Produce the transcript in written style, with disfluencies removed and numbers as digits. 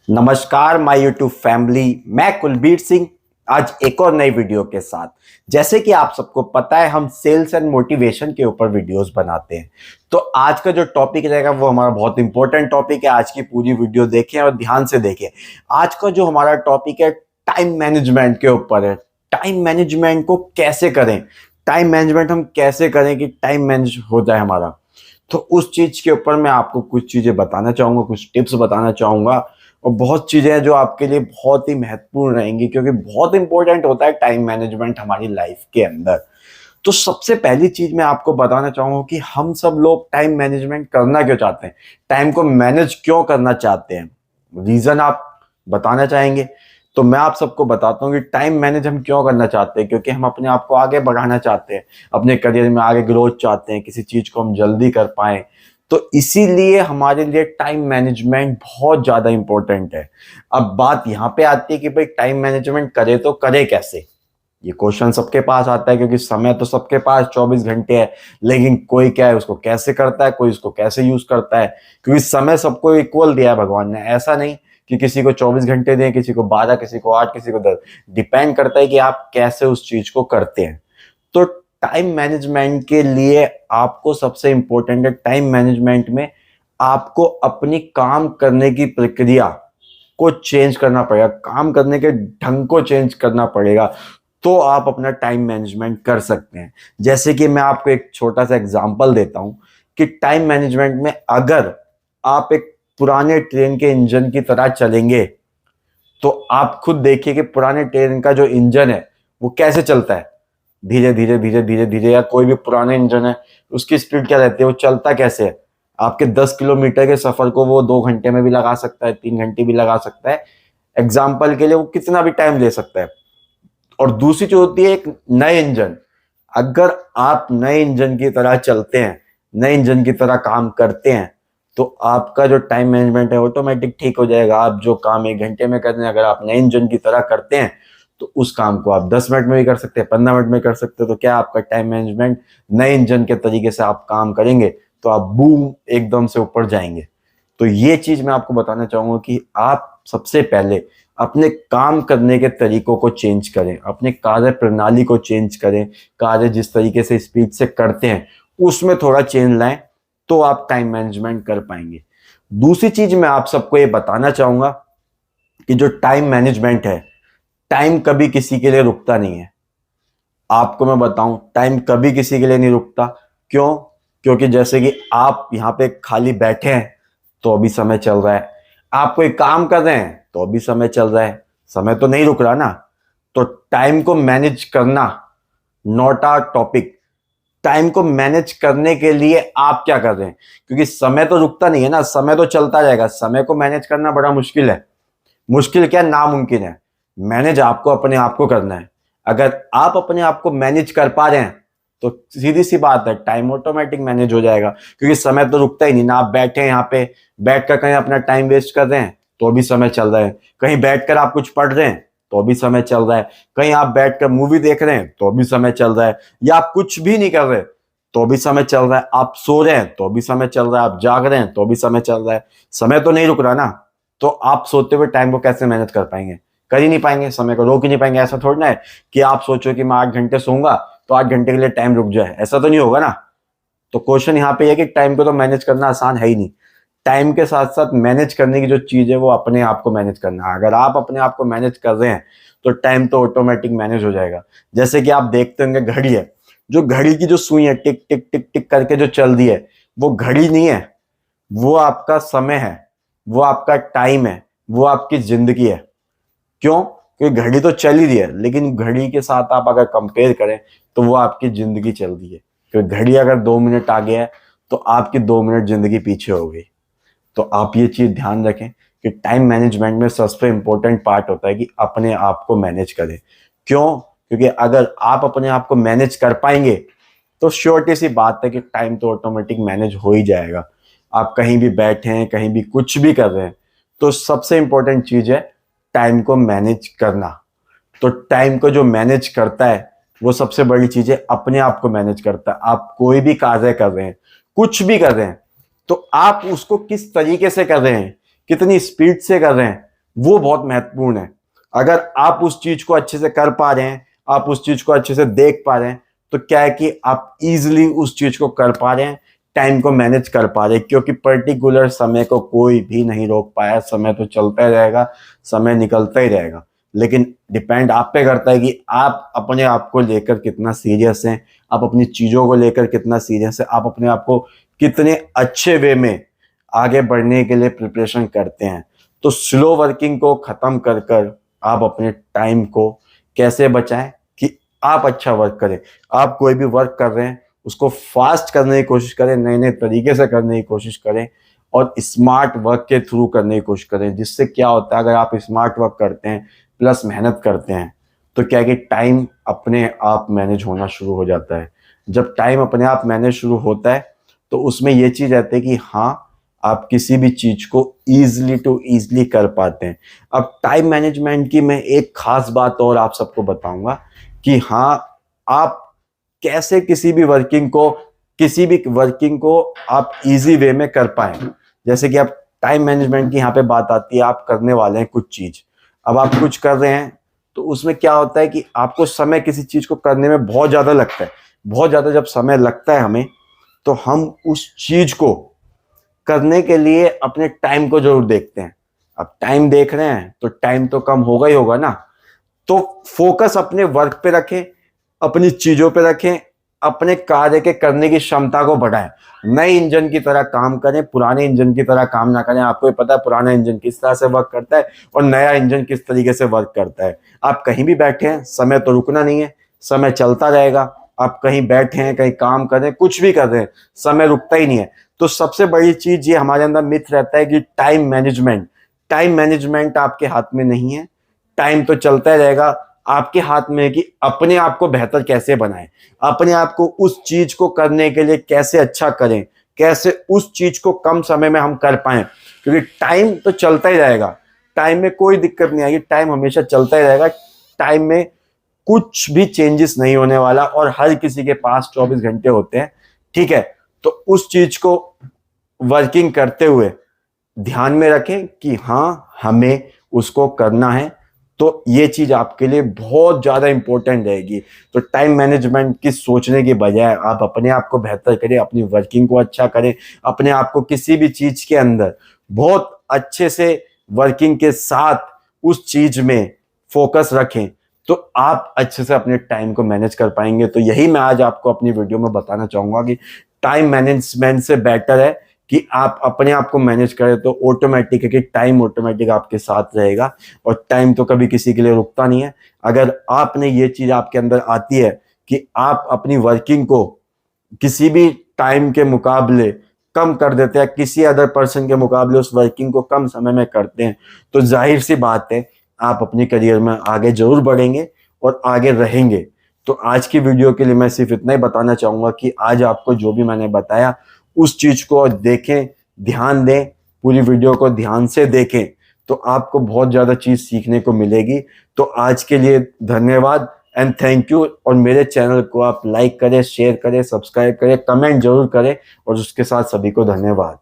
नमस्कार my YouTube family, मैं कुलबीर सिंह आज एक और नई वीडियो के साथ। जैसे कि आप सबको पता है, हम सेल्स एंड मोटिवेशन के ऊपर वीडियोस बनाते हैं। तो आज का जो टॉपिक रहेगा वो हमारा बहुत इंपॉर्टेंट टॉपिक है। आज की पूरी वीडियो देखें और ध्यान से देखें। आज का जो हमारा टॉपिक है टाइम मैनेजमेंट के ऊपर है। टाइम मैनेजमेंट को कैसे करें, टाइम मैनेजमेंट हम कैसे करें कि टाइम मैनेज हो जाए हमारा। तो उस चीज के ऊपर मैं आपको कुछ चीजें बताना चाहूंगा, कुछ टिप्स बताना चाहूंगा और बहुत चीजें हैं जो आपके लिए बहुत ही महत्वपूर्ण रहेंगी, क्योंकि बहुत इंपॉर्टेंट होता है टाइम मैनेजमेंट हमारी लाइफ के अंदर। तो सबसे पहली चीज मैं आपको बताना चाहूंगा कि हम सब लोग टाइम मैनेजमेंट करना क्यों चाहते हैं, टाइम को मैनेज क्यों करना चाहते हैं। रीजन आप बताना चाहेंगे तो मैं आप सबको बताता हूँ कि टाइम मैनेज हम क्यों करना चाहते हैं। क्योंकि हम अपने आप को आगे बढ़ाना चाहते हैं, अपने करियर में आगे ग्रोथ चाहते हैं, किसी चीज को हम जल्दी कर पाए। तो इसीलिए हमारे लिए टाइम मैनेजमेंट बहुत ज्यादा इंपॉर्टेंट है। अब बात यहाँ पे आती है कि भाई टाइम मैनेजमेंट करे तो करे कैसे। ये क्वेश्चन सबके पास आता है, क्योंकि समय तो सबके पास 24 घंटे है, लेकिन कोई क्या है उसको कैसे करता है, कोई उसको कैसे यूज करता है। क्योंकि समय सबको इक्वल दिया है भगवान ने, ऐसा नहीं कि किसी को 24 घंटे दें, किसी को 12, किसी को 8, किसी को 10। डिपेंड करता है कि आप कैसे उस चीज को करते हैं। तो टाइम मैनेजमेंट के लिए आपको सबसे इंपॉर्टेंट है, टाइम मैनेजमेंट में आपको अपनी काम करने की प्रक्रिया को चेंज करना पड़ेगा, काम करने के ढंग को चेंज करना पड़ेगा। तो आप अपना टाइम मैनेजमेंट कर सकते हैं। जैसे कि मैं आपको एक छोटा सा एग्जांपल देता हूं कि टाइम मैनेजमेंट में अगर आप एक पुराने ट्रेन के इंजन की तरह चलेंगे तो आप खुद देखिए कि पुराने ट्रेन का जो इंजन है वो कैसे चलता है, धीरे धीरे धीरे धीरे धीरे। या कोई भी पुराने इंजन है उसकी स्पीड क्या रहती है, वो चलता कैसे है। आपके 10 किलोमीटर के सफर को वो 2 घंटे में भी लगा सकता है, 3 घंटे भी लगा सकता है। एग्जाम्पल के लिए वो कितना भी टाइम ले सकता है। और दूसरी जो होती है एक नए इंजन, अगर आप नए इंजन की तरह चलते हैं, नए इंजन की तरह काम करते हैं, तो आपका जो टाइम मैनेजमेंट है ऑटोमेटिक ठीक हो जाएगा। आप जो काम 1 घंटे में करते हैं, अगर आप नए इंजन की तरह करते हैं तो उस काम को आप 10 मिनट में भी कर सकते हैं, 15 मिनट में कर सकते हैं। तो क्या आपका टाइम मैनेजमेंट नए इंजन के तरीके से आप काम करेंगे तो आप बूम एकदम से ऊपर जाएंगे। तो ये चीज मैं आपको बताना चाहूंगा कि आप सबसे पहले अपने काम करने के तरीकों को चेंज करें, अपने कार्य प्रणाली को चेंज करें। कार्य जिस तरीके से स्पीड से करते हैं उसमें थोड़ा चेंज लाएं, तो आप टाइम मैनेजमेंट कर पाएंगे। दूसरी चीज मैं आप सबको ये बताना चाहूंगा कि जो टाइम मैनेजमेंट है, टाइम कभी किसी के लिए रुकता नहीं है। आपको मैं बताऊं, टाइम कभी किसी के लिए नहीं रुकता। क्यों? क्योंकि जैसे कि आप यहाँ पे खाली बैठे हैं तो अभी समय चल रहा है, आप कोई काम कर रहे हैं तो अभी समय चल रहा है, समय तो नहीं रुक रहा ना। तो टाइम को मैनेज करना नॉट अ टॉपिक। टाइम को मैनेज करने के लिए आप क्या कर रहे हैं, क्योंकि समय तो रुकता नहीं है ना, समय तो चलता रहेगा। समय को मैनेज करना बड़ा मुश्किल है। मुश्किल क्या, नामुमकिन है। मैनेज आपको अपने आप को करना है। अगर आप अपने आप को मैनेज कर पा रहे हैं तो सीधी सी बात है, टाइम ऑटोमेटिक मैनेज हो जाएगा। क्योंकि समय तो रुकता ही नहीं ना। आप बैठे हैं यहाँ पे, बैठ कर कहीं अपना टाइम वेस्ट कर रहे हैं तो भी समय चल रहा है। कहीं बैठकर आप कुछ पढ़ रहे हैं तो भी समय चल रहा है। कहीं आप बैठकर मूवी देख रहे हैं तो भी समय चल रहा है। या आप कुछ भी नहीं कर रहे तो भी समय चल रहा है। आप सो रहे हैं तो भी समय चल रहा है। आप जाग रहे हैं तो भी समय चल रहा है। समय तो नहीं रुक रहा ना। तो आप सोते हुए टाइम को कैसे मैनेज कर पाएंगे? कर ही नहीं पाएंगे, समय को रोक ही नहीं पाएंगे। ऐसा थोड़ी ना है कि आप सोचो कि मैं 8 घंटे सोऊंगा तो 8 घंटे के लिए टाइम रुक जाए, ऐसा तो नहीं होगा ना। तो क्वेश्चन यहाँ पे है कि टाइम को तो मैनेज करना आसान है ही नहीं। टाइम के साथ साथ मैनेज करने की जो चीज है वो अपने आप को मैनेज करना है। अगर आप अपने आप को मैनेज कर रहे हैं तो टाइम तो ऑटोमेटिक मैनेज हो जाएगा। जैसे कि आप देखते होंगे घड़ी है, जो घड़ी की जो सुई है टिक टिक टिक टिक करके जो चल रही है, वो घड़ी नहीं है, वो आपका समय है, वो आपका टाइम है, वो आपकी जिंदगी है। क्यों? क्योंकि घड़ी तो चल ही रही है, लेकिन घड़ी के साथ आप अगर कंपेयर करें तो वो आपकी जिंदगी चल रही है। क्योंकि घड़ी अगर 2 मिनट आगे है तो आपकी 2 मिनट जिंदगी पीछे हो गई। तो आप ये चीज ध्यान रखें कि टाइम मैनेजमेंट में सबसे इंपॉर्टेंट पार्ट होता है कि अपने आप को मैनेज करें। क्यों? क्योंकि अगर आप अपने आप को मैनेज कर पाएंगे तो श्योरिटी सी बात है कि टाइम तो ऑटोमेटिक मैनेज हो ही जाएगा। आप कहीं भी बैठे हैं, कहीं भी कुछ भी कर रहे हैं, तो सबसे इंपॉर्टेंट चीज है टाइम को मैनेज करना। तो टाइम को जो मैनेज करता है वो सबसे बड़ी चीज है, अपने आप को मैनेज करता है। आप कोई भी कार्य कर रहे हैं, कुछ भी कर रहे हैं, तो आप उसको किस तरीके से कर रहे हैं, कितनी स्पीड से कर रहे हैं, वो बहुत महत्वपूर्ण है। अगर आप उस चीज को अच्छे से कर पा रहे हैं, आप उस चीज को अच्छे से देख पा रहे हैं, तो क्या है कि आप इजीली उस चीज को कर पा रहे हैं, टाइम को मैनेज कर पा रहे हैं, क्योंकि पर्टिकुलर समय को कोई भी नहीं रोक पाया। समय तो चलता ही रहेगा, समय निकलता ही रहेगा, लेकिन डिपेंड आप पे करता है कि आप अपने आप को लेकर कितना सीरियस हैं, आप अपनी चीजों को लेकर कितना सीरियस है, आप अपने आप को कितने अच्छे वे में आगे बढ़ने के लिए प्रिपरेशन करते हैं। तो स्लो वर्किंग को खत्म कर कर आप अपने टाइम को कैसे बचाएं कि आप अच्छा वर्क करें। आप कोई भी वर्क कर रहे हैं उसको फास्ट करने की कोशिश करें, नए नए तरीके से करने की कोशिश करें और स्मार्ट वर्क के थ्रू करने की कोशिश करें। जिससे क्या होता है, अगर आप स्मार्ट वर्क करते हैं प्लस मेहनत करते हैं, तो क्या है कि टाइम अपने आप मैनेज होना शुरू हो जाता है। जब टाइम अपने आप मैनेज शुरू होता है तो उसमें यह चीज रहती है कि हाँ, आप किसी भी चीज को ईजिली कर पाते हैं। अब टाइम मैनेजमेंट की मैं एक खास बात और आप सबको बताऊंगा कि हाँ, आप कैसे किसी भी वर्किंग को आप इजी वे में कर पाए। जैसे कि आप टाइम मैनेजमेंट की यहाँ पे बात आती है, आप करने वाले हैं कुछ चीज, अब आप कुछ कर रहे हैं तो उसमें क्या होता है कि आपको समय किसी चीज को करने में बहुत ज्यादा लगता है। बहुत ज्यादा जब समय लगता है हमें, तो हम उस चीज को करने के लिए अपने टाइम को जरूर देखते हैं। अब टाइम देख रहे हैं तो टाइम तो कम होगा ही होगा ना। तो फोकस अपने वर्क पे रखें, अपनी चीजों पे रखें, अपने कार्य के करने की क्षमता को बढ़ाएं। नए इंजन की तरह काम करें, पुराने इंजन की तरह काम ना करें। आपको भी पता है पुराना इंजन किस तरह से वर्क करता है और नया इंजन किस तरीके से वर्क करता है। आप कहीं भी बैठे हैं, समय तो रुकना नहीं है, समय चलता रहेगा। आप कहीं बैठे हैं, कहीं काम कर रहे हैं, कुछ भी कर रहे हैं, समय रुकता ही नहीं है। तो सबसे बड़ी चीज ये हमारे अंदर मिथ रहता है कि टाइम मैनेजमेंट आपके हाथ में नहीं है। टाइम तो चलता ही रहेगा, आपके हाथ में है कि अपने आप को बेहतर कैसे बनाएं, अपने आप को उस चीज को करने के लिए कैसे अच्छा करें, कैसे उस चीज को कम समय में हम कर पाएं। क्योंकि टाइम तो चलता ही रहेगा, टाइम में कोई दिक्कत नहीं आएगी, टाइम हमेशा चलता ही रहेगा। टाइम में कुछ भी चेंजेस नहीं होने वाला और हर किसी के पास 24 घंटे होते हैं, ठीक है। तो उस चीज को वर्किंग करते हुए ध्यान में रखें कि हाँ, हमें उसको करना है। तो ये चीज आपके लिए बहुत ज्यादा इंपॉर्टेंट रहेगी। तो टाइम मैनेजमेंट की सोचने के बजाय आप अपने आप को बेहतर करें, अपनी वर्किंग को अच्छा करें, अपने आप को किसी भी चीज के अंदर बहुत अच्छे से वर्किंग के साथ उस चीज में फोकस रखें, तो आप अच्छे से अपने टाइम को मैनेज कर पाएंगे। तो यही मैं आज आपको अपनी वीडियो में बताना चाहूंगा कि टाइम मैनेजमेंट से बेटर है कि आप अपने आप को मैनेज करें। तो ऑटोमेटिक है कि टाइम ऑटोमेटिक आपके साथ रहेगा और टाइम तो कभी किसी के लिए रुकता नहीं है। अगर आपने ये चीज आपके अंदर आती है कि आप अपनी वर्किंग को किसी भी टाइम के मुकाबले कम कर देते हैं, किसी अदर पर्सन के मुकाबले उस वर्किंग को कम समय में करते हैं, तो जाहिर सी बात है आप अपनी करियर में आगे जरूर बढ़ेंगे और आगे रहेंगे। तो आज की वीडियो के लिए मैं सिर्फ इतना ही बताना चाहूंगा कि आज आपको जो भी मैंने बताया उस चीज को देखें, ध्यान दें, पूरी वीडियो को ध्यान से देखें, तो आपको बहुत ज्यादा चीज सीखने को मिलेगी। तो आज के लिए धन्यवाद एंड थैंक यू। और मेरे चैनल को आप लाइक करें, शेयर करें, सब्सक्राइब करें, कमेंट जरूर करें और उसके साथ सभी को धन्यवाद।